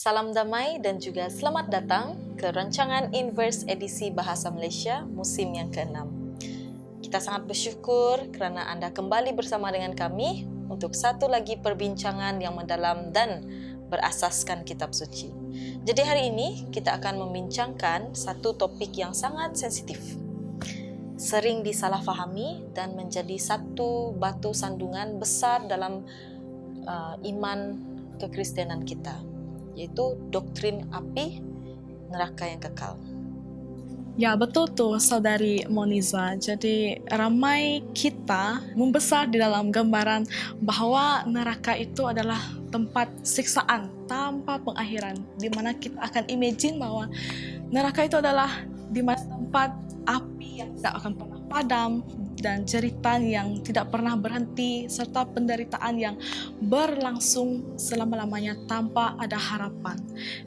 Salam damai dan juga selamat datang ke rancangan Inverse edisi Bahasa Malaysia musim yang ke-6. Kita sangat bersyukur kerana anda kembali bersama dengan kami untuk satu lagi perbincangan yang mendalam dan berasaskan kitab suci. Jadi hari ini kita akan membincangkan satu topik yang sangat sensitif, sering disalahfahami dan menjadi satu batu sandungan besar dalam iman kekristenan kita, yaitu doktrin api neraka yang kekal. Ya, betul tuh Saudari Moniza. Jadi ramai kita membesar di dalam gambaran bahwa neraka itu adalah tempat siksaan tanpa pengakhiran, di mana kita akan imagine bahwa neraka itu adalah di mana tempat api yang tidak akan pernah padam dan jeritan yang tidak pernah berhenti serta penderitaan yang berlangsung selama-lamanya tanpa ada harapan.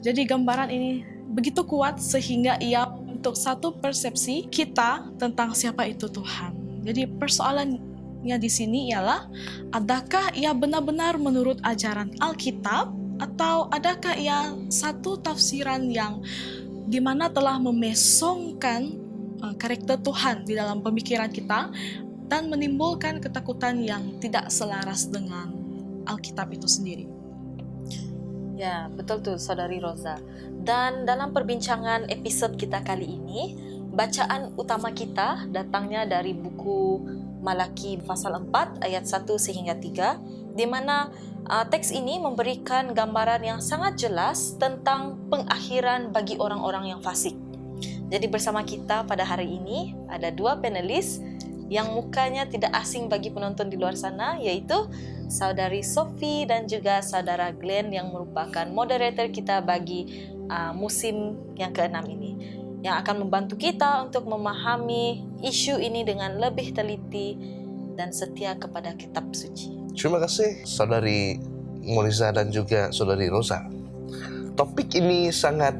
Jadi gambaran ini begitu kuat sehingga ia untuk satu persepsi kita tentang siapa itu Tuhan. Jadi persoalannya di sini ialah, adakah ia benar-benar menurut ajaran Alkitab atau adakah ia satu tafsiran yang di mana telah memesongkan karakter Tuhan di dalam pemikiran kita dan menimbulkan ketakutan yang tidak selaras dengan Alkitab itu sendiri. Ya, betul tuh Saudari Roza. Dan dalam perbincangan episod kita kali ini, bacaan utama kita datangnya dari buku Malaki pasal 4 ayat 1 sehingga 3, di mana teks ini memberikan gambaran yang sangat jelas tentang pengakhiran bagi orang-orang yang fasik. Jadi bersama kita pada hari ini ada dua panelis yang mukanya tidak asing bagi penonton di luar sana, yaitu Saudari Sophie dan juga Saudara Glenn yang merupakan moderator kita bagi musim yang ke-6 ini, yang akan membantu kita untuk memahami isu ini dengan lebih teliti dan setia kepada kitab suci. Terima kasih Saudari Moniza dan juga Saudari Rosa. Topik ini sangat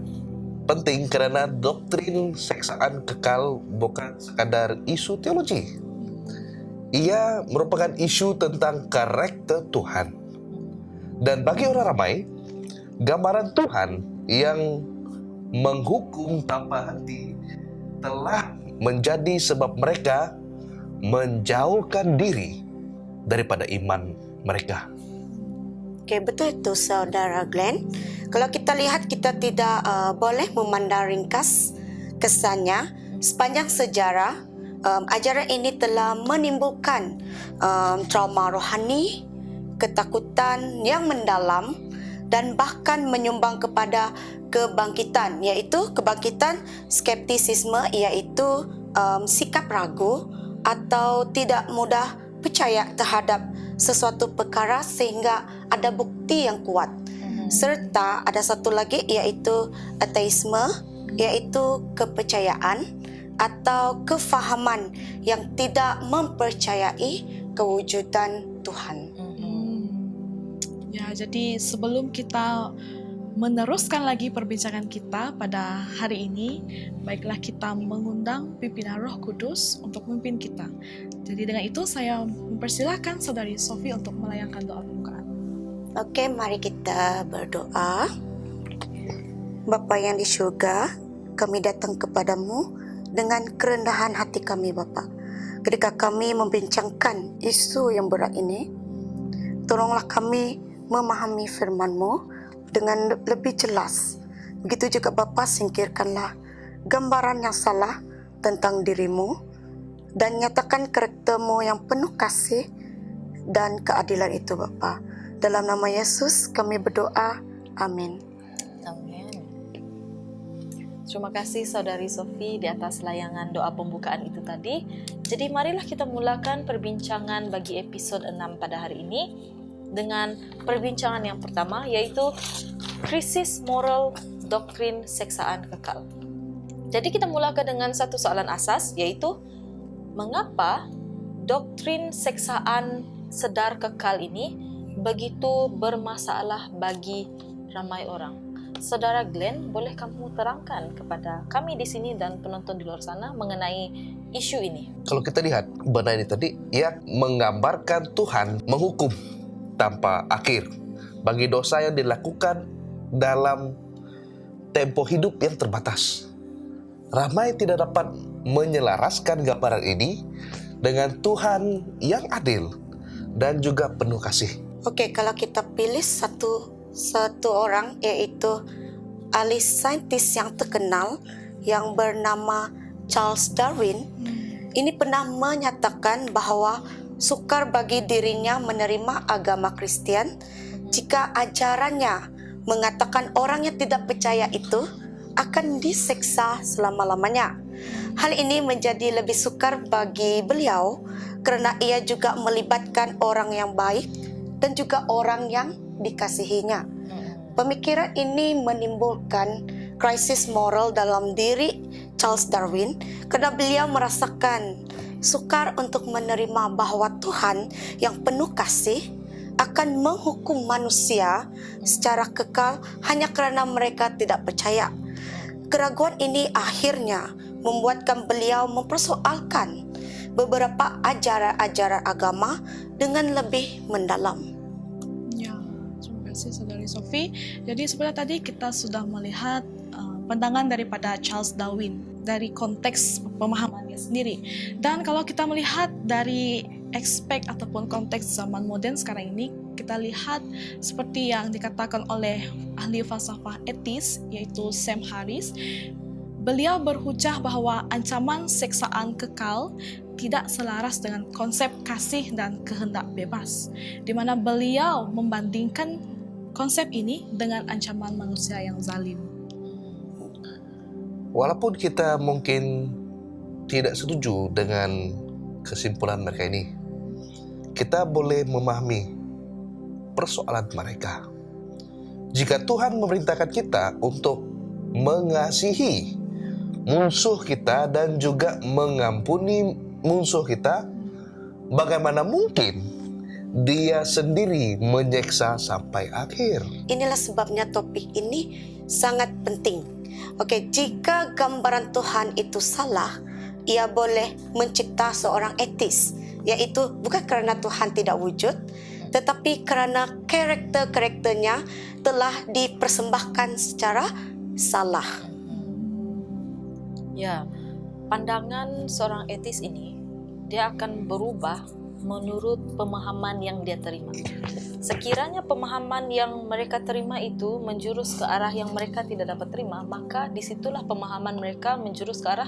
penting karena doktrin siksaan kekal bukan sekadar isu teologi. Ia merupakan isu tentang karakter Tuhan. Dan bagi orang ramai, gambaran Tuhan yang menghukum tanpa henti telah menjadi sebab mereka menjauhkan diri daripada iman mereka. Okey, betul itu Saudara Glenn. Kalau kita lihat, kita tidak boleh memandang ringkas kesannya. Sepanjang sejarah, ajaran ini telah menimbulkan trauma rohani, ketakutan yang mendalam dan bahkan menyumbang kepada kebangkitan, iaitu kebangkitan skeptisisme, iaitu sikap ragu atau tidak mudah percaya terhadap sesuatu perkara sehingga ada bukti yang kuat. Serta ada satu lagi iaitu ateisme, iaitu kepercayaan atau kefahaman yang tidak mempercayai kewujudan Tuhan. Ya, jadi sebelum kita meneruskan lagi perbincangan kita pada hari ini, baiklah kita mengundang pimpinan Roh Kudus untuk memimpin kita. Jadi dengan itu saya mempersilahkan Saudari Sophie untuk melayangkan doa pembukaan. Okey, mari kita berdoa. Bapa yang di syurga, kami datang kepadamu dengan kerendahan hati kami Bapa. Ketika kami membincangkan isu yang berat ini, tolonglah kami memahami firman-Mu dengan lebih jelas. Begitu juga Bapa, singkirkanlah gambaran yang salah tentang diri-Mu dan nyatakan karakter-Mu yang penuh kasih dan keadilan itu Bapa. Dalam nama Yesus kami berdoa. Amin. Amin. Terima kasih Saudari Sophie di atas layangan doa pembukaan itu tadi. Jadi marilah kita mulakan perbincangan bagi episod 6 pada hari ini dengan perbincangan yang pertama, yaitu krisis moral doktrin siksaan kekal. Jadi kita mulakan dengan satu soalan asas, yaitu mengapa doktrin siksaan sedar kekal ini begitu bermasalah bagi ramai orang? Saudara Glenn, boleh kamu terangkan kepada kami di sini dan penonton di luar sana mengenai isu ini? Kalau kita lihat benda ini tadi, ia menggambarkan Tuhan menghukum tanpa akhir bagi dosa yang dilakukan dalam tempo hidup yang terbatas. Ramai tidak dapat menyelaraskan gambaran ini dengan Tuhan yang adil dan juga penuh kasih. Oke, kalau kita pilih satu orang, yaitu ahli saintis yang terkenal yang bernama Charles Darwin, ini pernah menyatakan bahwa sukar bagi dirinya menerima agama Kristen jika ajarannya mengatakan orang yang tidak percaya itu akan diseksa selama-lamanya. Hal ini menjadi lebih sukar bagi beliau kerana ia juga melibatkan orang yang baik dan juga orang yang dikasihinya. Pemikiran ini menimbulkan krisis moral dalam diri Charles Darwin kerana beliau merasakan sukar untuk menerima bahwa Tuhan yang penuh kasih akan menghukum manusia secara kekal hanya kerana mereka tidak percaya. Keraguan ini akhirnya membuatkan beliau mempersoalkan beberapa ajaran-ajaran agama dengan lebih mendalam. Ya, terima kasih Saudari Sophie. Jadi seperti tadi kita sudah melihat pandangan daripada Charles Darwin dari konteks pemahamannya sendiri. Dan kalau kita melihat dari aspek ataupun konteks zaman modern sekarang ini, kita lihat seperti yang dikatakan oleh ahli falsafah etis yaitu Sam Harris. Beliau berhujah bahwa ancaman seksaan kekal tidak selaras dengan konsep kasih dan kehendak bebas, di mana beliau membandingkan konsep ini dengan ancaman manusia yang zalim. Walaupun kita mungkin tidak setuju dengan kesimpulan mereka ini, kita boleh memahami persoalan mereka. Jika Tuhan memerintahkan kita untuk mengasihi musuh kita dan juga mengampuni musuh kita, bagaimana mungkin Dia sendiri menyiksa sampai akhir? Inilah sebabnya topik ini sangat penting. Oke, jika gambaran Tuhan itu salah, ia boleh mencipta seorang etis, yaitu bukan kerana Tuhan tidak wujud, tetapi kerana karakter-karakternya telah dipersembahkan secara salah. Ya, pandangan seorang etis ini, dia akan berubah menurut pemahaman yang dia terima. Sekiranya pemahaman yang mereka terima itu menjurus ke arah yang mereka tidak dapat terima, maka disitulah pemahaman mereka menjurus ke arah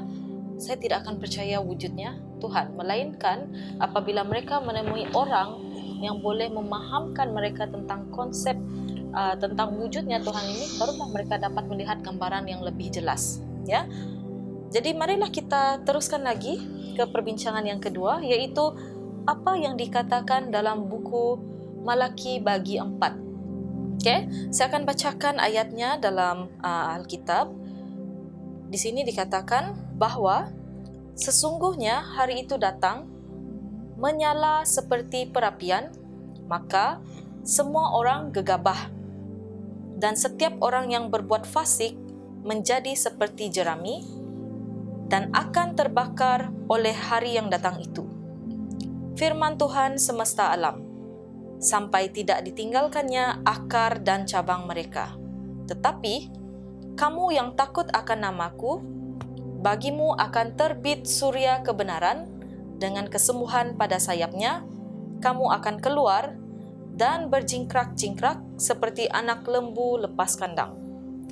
saya tidak akan percaya wujudnya Tuhan. Melainkan apabila mereka menemui orang yang boleh memahamkan mereka tentang konsep tentang wujudnya Tuhan ini, barulah mereka dapat melihat gambaran yang lebih jelas. Ya, jadi marilah kita teruskan lagi ke perbincangan yang kedua, yaitu apa yang dikatakan dalam buku Malaki bagi 4. Oke, saya akan bacakan ayatnya dalam Alkitab. Di sini dikatakan bahwa sesungguhnya hari itu datang menyala seperti perapian, maka semua orang gegabah dan setiap orang yang berbuat fasik menjadi seperti jerami dan akan terbakar oleh hari yang datang itu. Firman Tuhan semesta alam, sampai tidak ditinggalkannya akar dan cabang mereka. Tetapi kamu yang takut akan namaku, bagimu akan terbit surya kebenaran, dengan kesembuhan pada sayapnya, kamu akan keluar dan berjingkrak-jingkrak seperti anak lembu lepas kandang.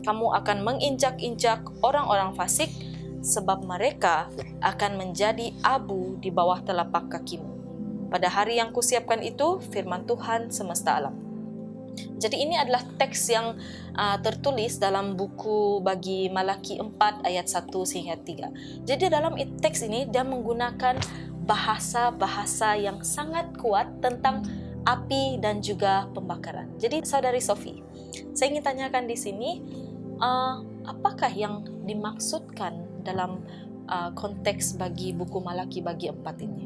Kamu akan menginjak-injak orang-orang fasik, sebab mereka akan menjadi abu di bawah telapak kakimu. Pada hari yang kusiapkan itu, firman Tuhan semesta alam. Jadi ini adalah teks yang tertulis dalam buku bagi Malaki 4 ayat 1 hingga 3. Jadi dalam teks ini dia menggunakan bahasa-bahasa yang sangat kuat tentang api dan juga pembakaran. Jadi Saudari Sophie, saya ingin tanyakan di sini, apakah yang dimaksudkan dalam konteks bagi buku Malaki bagi 4 ini?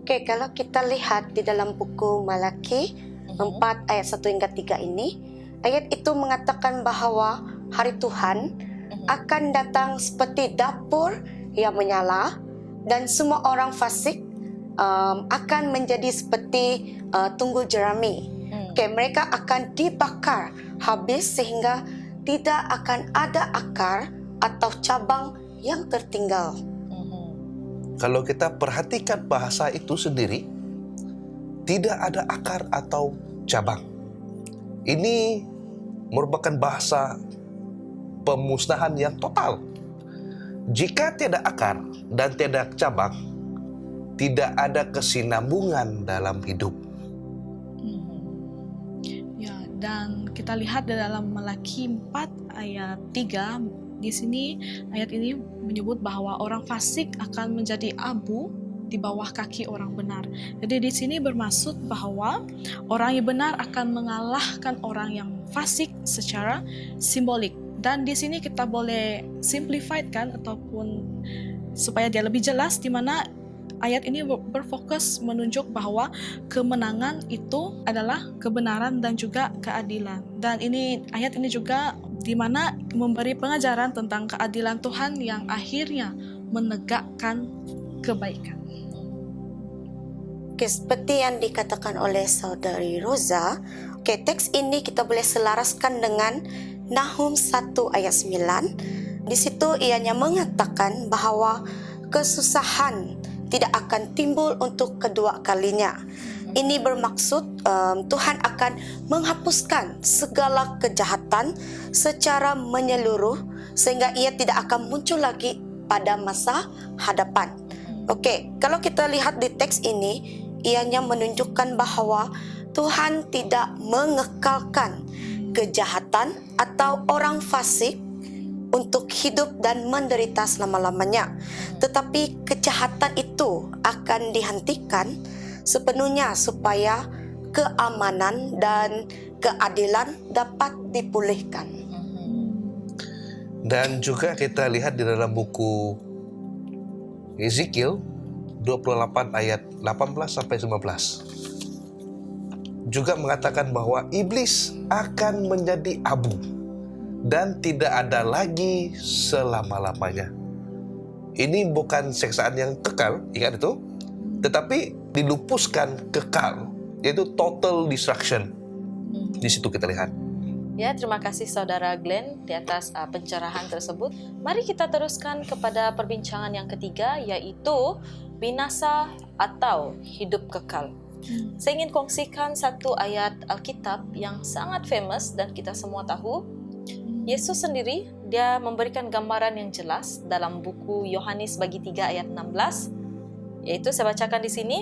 Oke, kalau kita lihat di dalam buku Malaki 4 ayat 1 hingga 3 ini, ayat itu mengatakan bahwa hari Tuhan akan datang seperti dapur yang menyala dan semua orang fasik akan menjadi seperti tunggul jerami. Oke, mereka akan dibakar habis sehingga tidak akan ada akar atau cabang yang tertinggal. Kalau kita perhatikan bahasa itu sendiri, tidak ada akar atau cabang. Ini merupakan bahasa pemusnahan yang total. Jika tiada akar dan tiada cabang, tidak ada kesinambungan dalam hidup. Ya, dan kita lihat di dalam Malaki 4 ayat 3, di sini ayat ini menyebut bahwa orang fasik akan menjadi abu di bawah kaki orang benar. Jadi di sini bermaksud bahwa orang yang benar akan mengalahkan orang yang fasik secara simbolik. Dan di sini kita boleh simplified kan, ataupun supaya dia lebih jelas, di mana ayat ini berfokus menunjuk bahwa kemenangan itu adalah kebenaran dan juga keadilan. Dan ayat ini juga di mana memberi pengajaran tentang keadilan Tuhan yang akhirnya menegakkan kebaikan. Oke, seperti yang dikatakan oleh saudari Roza, teks ini kita boleh selaraskan dengan Nahum 1 ayat 9. Di situ ianya mengatakan bahwa kesusahan tidak akan timbul untuk kedua kalinya. Ini bermaksud Tuhan akan menghapuskan segala kejahatan secara menyeluruh sehingga ia tidak akan muncul lagi pada masa hadapan. Oke, kalau kita lihat di teks ini, ianya menunjukkan bahwa Tuhan tidak mengekalkan kejahatan atau orang fasik untuk hidup dan menderita selama-lamanya. Tetapi kejahatan itu akan dihentikan sepenuhnya supaya keamanan dan keadilan dapat dipulihkan. Dan juga kita lihat di dalam buku Ezekiel 28 ayat 18 sampai 19. Juga mengatakan bahwa iblis akan menjadi abu dan tidak ada lagi selama-lamanya. Ini bukan siksaan yang kekal, ingat itu, tetapi dilupuskan kekal, yaitu total destruction. Di situ kita lihat. Ya, terima kasih Saudara Glenn di atas pencerahan tersebut. Mari kita teruskan kepada perbincangan yang ketiga, yaitu binasa atau hidup kekal. Saya ingin kongsikan satu ayat Alkitab yang sangat famous dan kita semua tahu. Yesus sendiri, dia memberikan gambaran yang jelas dalam buku Yohanes bagi 3 ayat 16, yaitu saya bacakan di sini.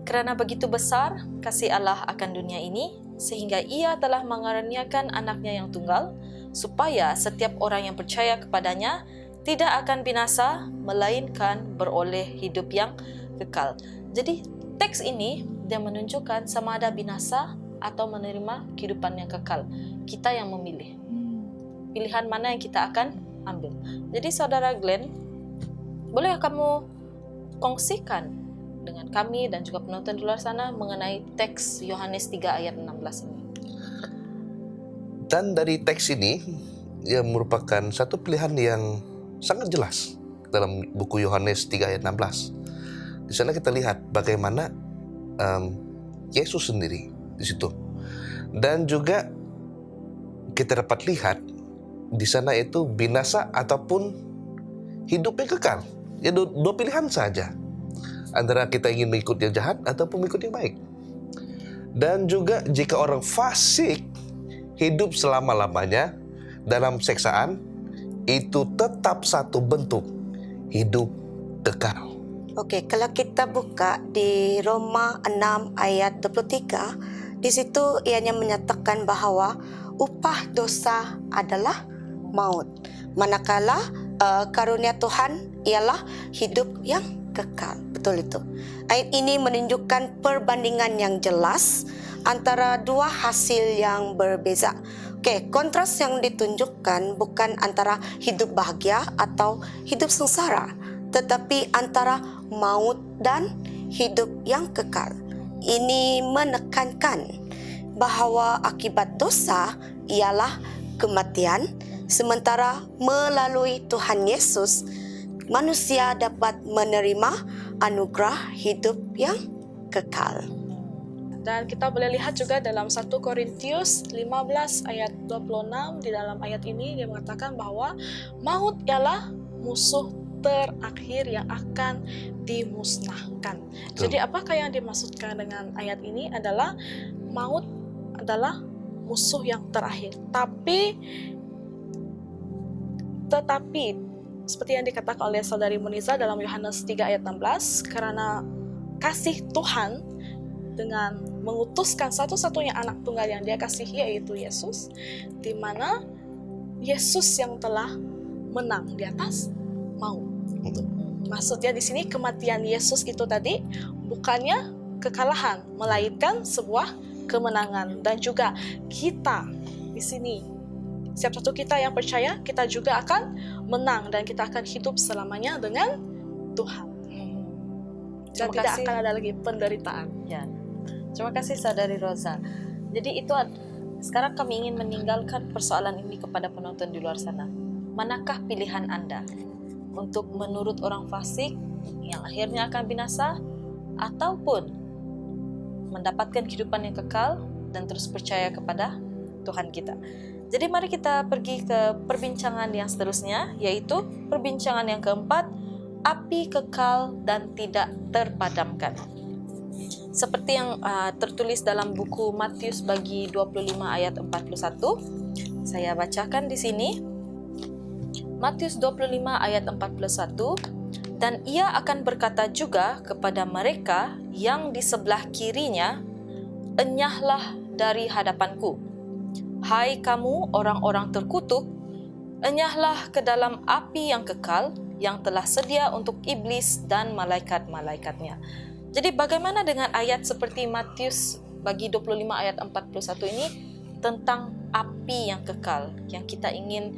Kerana begitu besar kasih Allah akan dunia ini, sehingga ia telah mengaruniakan anaknya yang tunggal, supaya setiap orang yang percaya kepadanya tidak akan binasa, melainkan beroleh hidup yang kekal. Jadi teks ini dia menunjukkan sama ada binasa atau menerima kehidupan yang kekal. Kita yang memilih. Pilihan mana yang kita akan ambil. Jadi Saudara Glenn, boleh kamu kongsikan dengan kami dan juga penonton di luar sana mengenai teks Yohanes 3 ayat 16 ini. Dan dari teks ini, ia merupakan satu pilihan yang sangat jelas dalam buku Yohanes 3 ayat 16. Di sana kita lihat bagaimana Yesus sendiri di situ. Dan juga kita dapat lihat di sana itu binasa ataupun hidup yang kekal. Ya dua pilihan saja. Antara kita ingin mengikut yang jahat ataupun mengikut yang baik. Dan juga jika orang fasik hidup selama-lamanya dalam siksaan, itu tetap satu bentuk hidup kekal. Oke, kalau kita buka di Roma 6 ayat 23, di situ ianya menyatakan bahwa upah dosa adalah maut. Manakala karunia Tuhan ialah hidup yang kekal. Betul itu. Ayat ini menunjukkan perbandingan yang jelas antara dua hasil yang berbeza. Oke, kontras yang ditunjukkan bukan antara hidup bahagia atau hidup sengsara, tetapi antara maut dan hidup yang kekal. Ini menekankan bahwa akibat dosa ialah kematian, sementara melalui Tuhan Yesus, manusia dapat menerima anugerah hidup yang kekal. Dan kita boleh lihat juga dalam 1 Korintius 15 ayat 26, di dalam ayat ini dia mengatakan bahwa maut ialah musuh terakhir yang akan dimusnahkan. Jadi apakah yang dimaksudkan dengan ayat ini adalah maut adalah musuh yang terakhir. Tetapi seperti yang dikatakan oleh saudari Moniza dalam Yohanes 3 ayat 16, karena kasih Tuhan dengan mengutuskan satu-satunya anak tunggal yang dia kasihi, yaitu Yesus, di mana Yesus yang telah menang di atas maut. Maksudnya di sini kematian Yesus itu tadi bukannya kekalahan, melainkan sebuah kemenangan. Dan juga kita di sini, setiap satu kita yang percaya, kita juga akan menang dan kita akan hidup selamanya dengan Tuhan. Dan Terima tidak kasih. akan ada lagi penderitaan. Ya. Terima kasih saudari Rosa. Jadi sekarang kami ingin meninggalkan persoalan ini kepada penonton di luar sana. Manakah pilihan Anda? Untuk menurut orang fasik yang akhirnya akan binasa, ataupun mendapatkan kehidupan yang kekal dan terus percaya kepada Tuhan kita. Jadi mari kita pergi ke perbincangan yang seterusnya, yaitu perbincangan yang keempat, api kekal dan tidak terpadamkan. Seperti yang tertulis dalam buku Matius bagi 25 ayat 41, saya bacakan di sini. Matius 25 ayat 41, dan ia akan berkata juga kepada mereka yang di sebelah kirinya, enyahlah dari hadapanku. Hai kamu orang-orang terkutuk, enyahlah ke dalam api yang kekal yang telah sedia untuk iblis dan malaikat-malaikatnya. Jadi bagaimana dengan ayat seperti Matius bagi 25 ayat 41 ini tentang api yang kekal yang kita ingin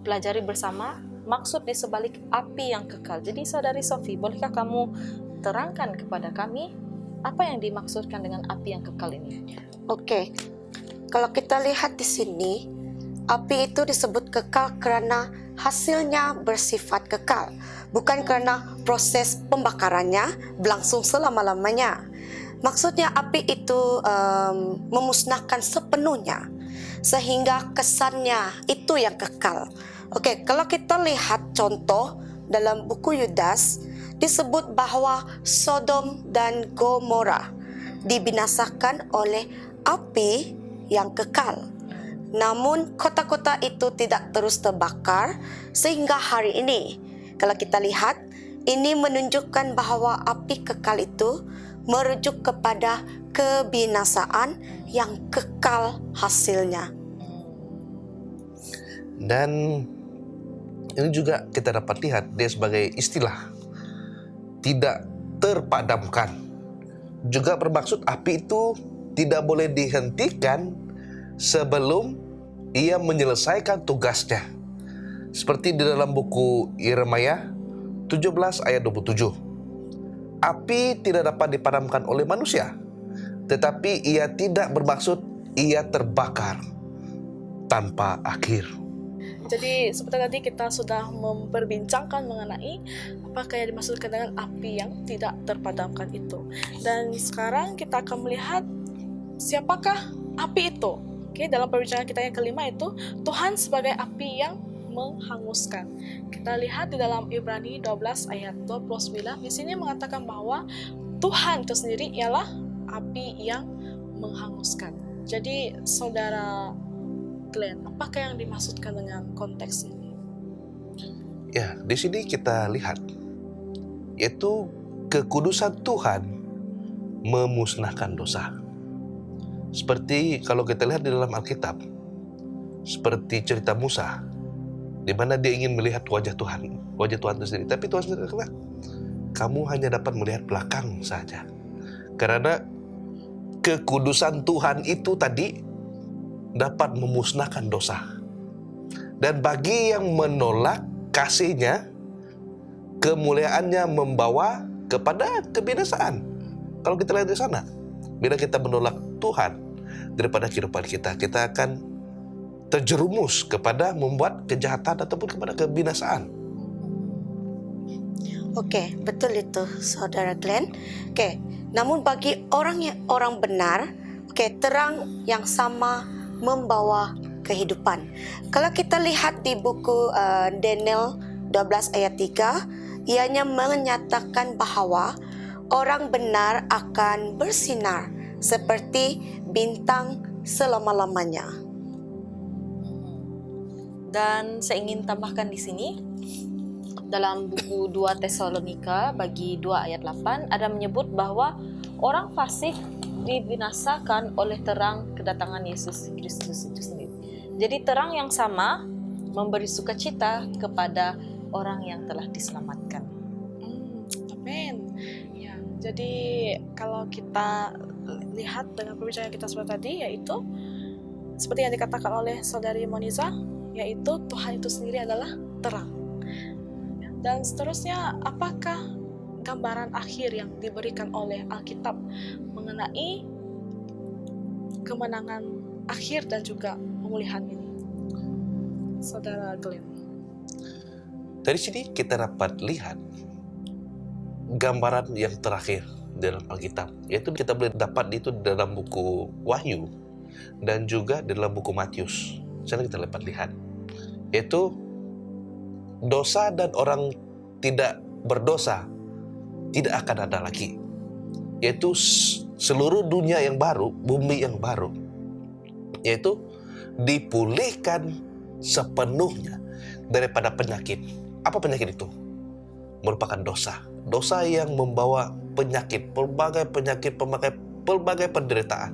pelajari bersama, maksud di sebalik api yang kekal. Jadi saudari Sofi, bolehkah kamu terangkan kepada kami apa yang dimaksudkan dengan api yang kekal ini? Oke, kalau kita lihat di sini, api itu disebut kekal karena hasilnya bersifat kekal, bukan karena proses pembakarannya berlangsung selama-lamanya. Maksudnya api itu memusnahkan sepenuhnya, sehingga kesannya itu yang kekal. Oke, kalau kita lihat contoh dalam buku Yudas, disebut bahwa Sodom dan Gomora dibinasakan oleh api yang kekal. Namun kota-kota itu tidak terus terbakar sehingga hari ini. Kalau kita lihat, ini menunjukkan bahwa api kekal itu merujuk kepada kebinasaan yang kekal hasilnya. Dan ini juga kita dapat lihat dia sebagai istilah tidak terpadamkan. Juga bermaksud api itu tidak boleh dihentikan sebelum ia menyelesaikan tugasnya. Seperti di dalam buku Yeremia 17 ayat 27. Api tidak dapat dipadamkan oleh manusia, tetapi ia tidak bermaksud ia terbakar tanpa akhir. Jadi seperti tadi kita sudah memperbincangkan mengenai apakah yang dimaksudkan dengan api yang tidak terpadamkan itu. Dan sekarang kita akan melihat siapakah api itu. Oke, dalam perbincangan kita yang kelima itu Tuhan sebagai api yang menghanguskan. Kita lihat di dalam Ibrani 12 ayat 29, di sini mengatakan bahwa Tuhan itu sendiri ialah api yang menghanguskan. Jadi saudara Glenn, apakah yang dimaksudkan dengan konteks ini? Ya, di sini kita lihat yaitu kekudusan Tuhan memusnahkan dosa. Seperti kalau kita lihat di dalam Alkitab, seperti cerita Musa, di mana dia ingin melihat wajah Tuhan itu sendiri. Tapi Tuhan sendiri berkata, kamu hanya dapat melihat belakang saja. Karena kekudusan Tuhan itu tadi dapat memusnahkan dosa. Dan bagi yang menolak kasih-Nya, kemuliaannya membawa kepada kebinasaan. Kalau kita lihat di sana, bila kita menolak Tuhan daripada kehidupan kita, kita akan terjerumus kepada membuat kejahatan ataupun kepada kebinasaan. Oke, betul itu saudara Glenn. Oke, Namun bagi orang benar, terang yang sama membawa kehidupan. Kalau kita lihat di buku Daniel 12 ayat 3, ianya menyatakan bahwa orang benar akan bersinar seperti bintang selama-lamanya. Dan saya ingin tambahkan di sini, dalam buku 2 Tesalonika bagi 2 ayat 8 ada menyebut bahwa orang fasik dibinasakan oleh terang kedatangan Yesus Kristus itu sendiri. Jadi terang yang sama memberi sukacita kepada orang yang telah diselamatkan. Amin. Ya, jadi kalau kita lihat dengan perbincangan kita seperti tadi, yaitu seperti yang dikatakan oleh saudari Moniza, yaitu Tuhan itu sendiri adalah terang. Dan seterusnya, apakah gambaran akhir yang diberikan oleh Alkitab mengenai kemenangan akhir dan juga pemulihan ini? Saudara Glenn. Dari sini kita dapat lihat gambaran yang terakhir dalam Alkitab, yaitu kita boleh dapat itu dalam buku Wahyu dan juga dalam buku Matius. Sana kita dapat lihat, yaitu dosa dan orang tidak berdosa tidak akan ada lagi, yaitu seluruh dunia yang baru, bumi yang baru, yaitu dipulihkan sepenuhnya daripada penyakit. Apa penyakit itu? Merupakan dosa. Dosa yang membawa penyakit, pelbagai penderitaan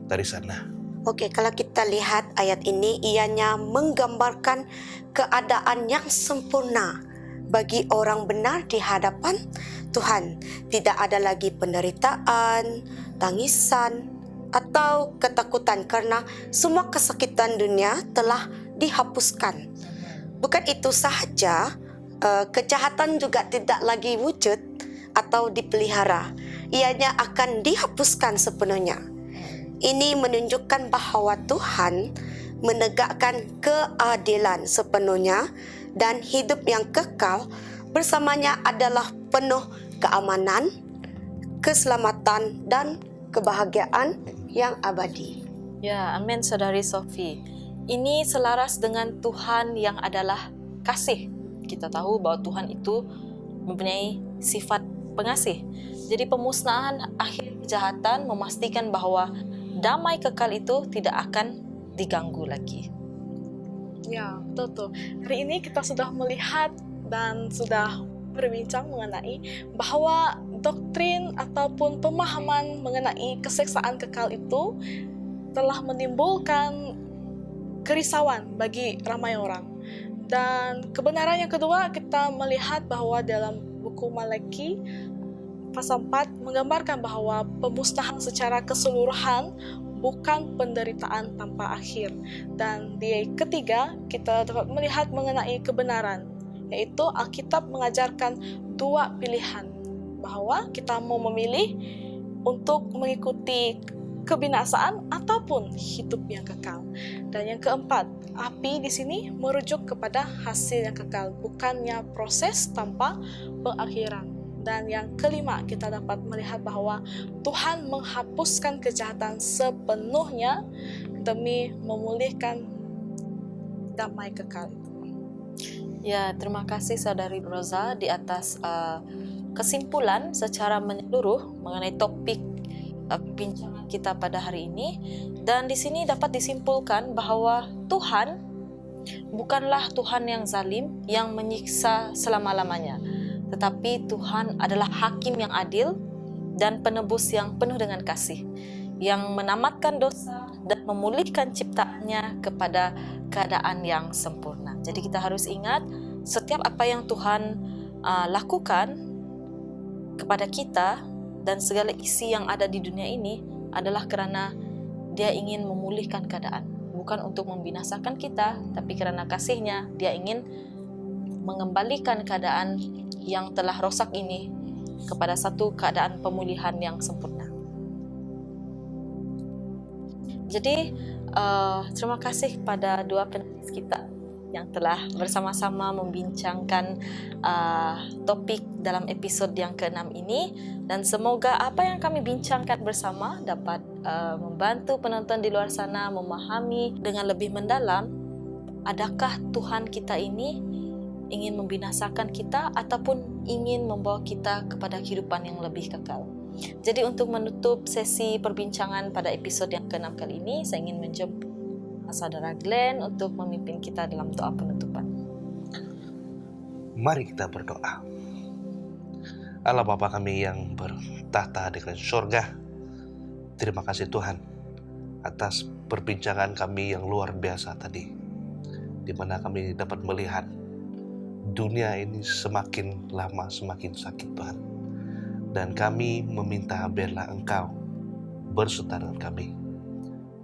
dari sana. Oke, kalau kita lihat ayat ini, ianya menggambarkan keadaan yang sempurna bagi orang benar di hadapan Tuhan. Tidak ada lagi penderitaan, tangisan, atau ketakutan karena semua kesakitan dunia telah dihapuskan. Bukan itu sahaja, kejahatan juga tidak lagi wujud atau dipelihara. Ianya akan dihapuskan sepenuhnya. Ini menunjukkan bahwa Tuhan menegakkan keadilan sepenuhnya dan hidup yang kekal bersamanya adalah penuh keamanan, keselamatan, dan kebahagiaan yang abadi. Ya, amin saudari Sophie. Ini selaras dengan Tuhan yang adalah kasih. Kita tahu bahwa Tuhan itu mempunyai sifat pengasih. Jadi pemusnahan akhir kejahatan memastikan bahwa damai kekal itu tidak akan diganggu lagi. Ya, betul. Hari ini kita sudah melihat dan sudah berbincang mengenai bahwa doktrin ataupun pemahaman mengenai keseksaan kekal itu telah menimbulkan kerisauan bagi ramai orang. Dan kebenaran yang kedua, kita melihat bahwa dalam buku Malaki pasal 4 menggambarkan bahwa pemusnahan secara keseluruhan bukan penderitaan tanpa akhir. Dan di ketiga, kita dapat melihat mengenai kebenaran, yaitu Alkitab mengajarkan dua pilihan, bahwa kita mau memilih untuk mengikuti kebinasaan ataupun hidup yang kekal. Dan yang keempat, api di sini merujuk kepada hasil yang kekal, bukannya proses tanpa pengakhiran. Dan yang kelima, kita dapat melihat bahwa Tuhan menghapuskan kejahatan sepenuhnya demi memulihkan damai kekal itu. Ya, terima kasih saudari Rosa di atas kesimpulan secara menyeluruh mengenai topik perbincangan kita pada hari ini. Dan di sini dapat disimpulkan bahwa Tuhan bukanlah Tuhan yang zalim yang menyiksa selama-lamanya, tetapi Tuhan adalah hakim yang adil dan penebus yang penuh dengan kasih, yang menamatkan dosa dan memulihkan ciptaannya kepada keadaan yang sempurna. Jadi kita harus ingat, setiap apa yang Tuhan lakukan kepada kita dan segala isi yang ada di dunia ini adalah karena Dia ingin memulihkan keadaan. Bukan untuk membinasakan kita, tapi karena kasih-Nya Dia ingin mengembalikan keadaan yang telah rosak ini kepada satu keadaan pemulihan yang sempurna. Jadi terima kasih pada dua penulis kita yang telah bersama-sama membincangkan topik dalam episod yang ke-6 ini. Dan semoga apa yang kami bincangkan bersama dapat membantu penonton di luar sana memahami dengan lebih mendalam adakah Tuhan kita ini ingin membinasakan kita ataupun ingin membawa kita kepada kehidupan yang lebih kekal. Jadi untuk menutup sesi perbincangan pada episod yang ke-6 kali ini, saya ingin menjemput Saudara Glenn untuk memimpin kita dalam doa penutupan. Mari kita berdoa. Allah Bapa kami yang bertahta di surga, terima kasih Tuhan atas perbincangan kami yang luar biasa tadi, di mana kami dapat melihat dunia ini semakin lama semakin sakit Tuhan. Dan kami meminta biarlah Engkau berserta dengan kami,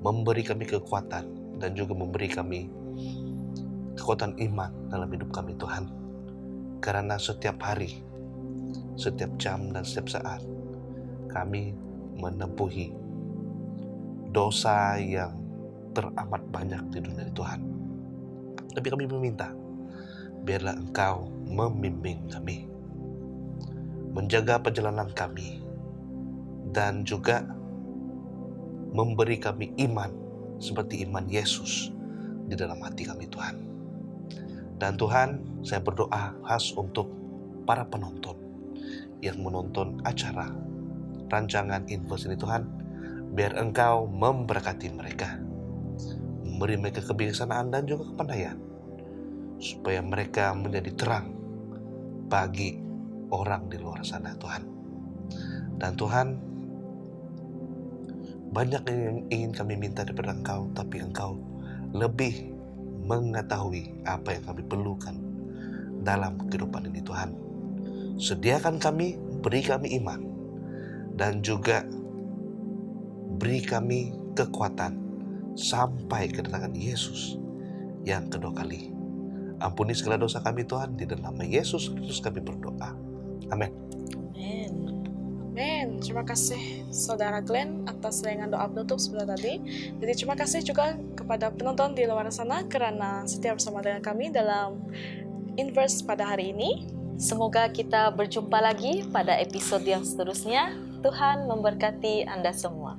memberi kami kekuatan dan juga memberi kami kekuatan iman dalam hidup kami Tuhan. Karena setiap hari, setiap jam dan setiap saat kami menempuhi dosa yang teramat banyak di dunia ini Tuhan. Tapi kami meminta biarlah Engkau membimbing kami, menjaga perjalanan kami, dan juga memberi kami iman seperti iman Yesus di dalam hati kami Tuhan. Dan Tuhan, saya berdoa khas untuk para penonton yang menonton acara rancangan Infos ini Tuhan, biar Engkau memberkati mereka, memberi mereka kebijaksanaan dan juga kepandaian, supaya mereka menjadi terang bagi orang di luar sana Tuhan. Dan Tuhan, banyak yang ingin kami minta daripada Engkau, tapi Engkau lebih mengetahui apa yang kami perlukan dalam kehidupan ini Tuhan. Sediakan kami, beri kami iman, dan juga beri kami kekuatan sampai kedatangan Yesus yang kedua kali. Ampuni segala dosa kami Tuhan, di dalam nama Yesus Kristus kami berdoa. Amin. Amin. Amin. Terima kasih Saudara Glenn atas sayangan doa penutup sebentar tadi. Jadi terima kasih juga kepada penonton di luar sana karena setia bersama dengan kami dalam Inverse pada hari ini. Semoga kita berjumpa lagi pada episod yang seterusnya. Tuhan memberkati Anda semua.